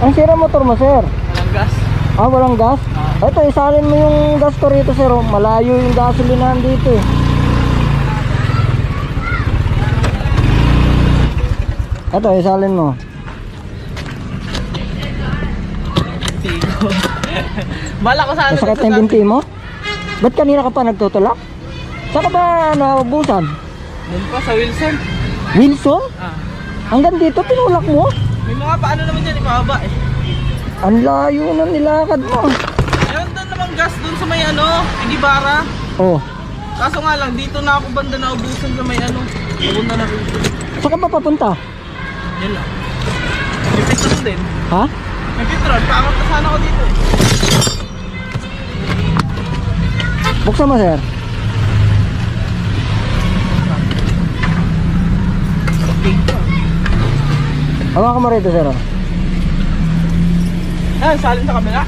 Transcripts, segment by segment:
Ang sira motor mo, sir? Walang gas. Ah, walang gas? Ito, isalin mo yung gas ko rito, sir. Oh. Malayo yung gasolinahan dito eh. Ito, isalin mo. Tigo. Bala ko sana. Masakit na yung binti mo? Ba't kanina ka pa nagtutulak? Saan ka ba naubusan? Doon pa sa Wilson. Wilson? Ah. Hanggang dito, tinulak mo? May mga paano naman dyan, ipababa eh. Ang layo na nilakad mo. Meron doon naman gas doon sa may ano, Igibara. Oh, Kaso nga lang, dito na ako banda naubusan sa may ano. Pupunta na rin. saan ka ba papunta? Yan lang. May petrol din. Ha? May petrol, paangat na sana ako dito eh. Buksan mo, sir. Hawakan mo rito, sir. Oh. Ah, salin sa kamera.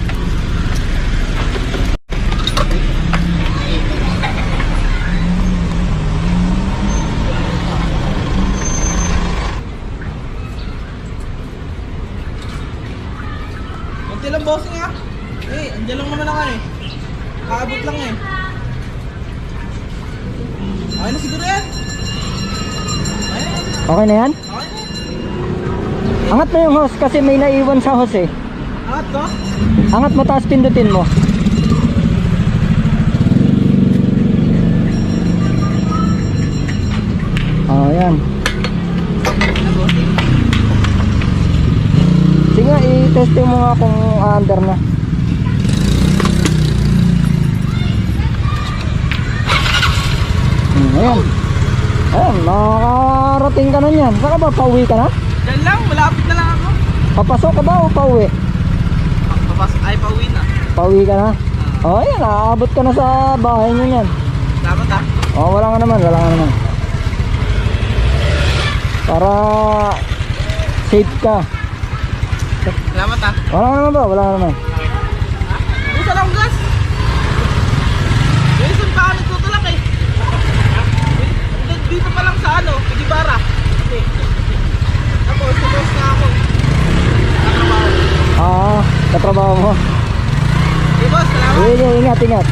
Kunti lang bossing ah. Eh, andyan lang naman ako eh. Kaabot lang eh. Okay na siguro yan. Ayan. Okay na yan? Okay na. Angat mo yung hose kasi may naiwan sa hose eh. Angat ko? Angat mo, taas pindutin mo. Oh, yan. Sige nga, i-testing mo nga kung under na. Ayan. Ayan, nakakarating ka na yan. Saan ka ba? Pauwi ka na? Yan lang, malapit na lang ako. Papasok ka ba o pauwi? Papasok ay pauwi na. Pauwi ka na? Oh, ayan, aabot ka na sa bahay nyo yan. Dapat ah. Oh, wala ka naman, wala ka naman. Para safe ka. Salamat ah. Wala ka naman ba? Wala ka naman. Usa lang gas. Wilson pa ako nagtutulak eh. Dito pa lang sa ano, Igibara. Okay. Tapos, supos na ako. Katrabaho. Ah, katrabaho mo. Hey boss, salamat. Sige, ingat, ingat.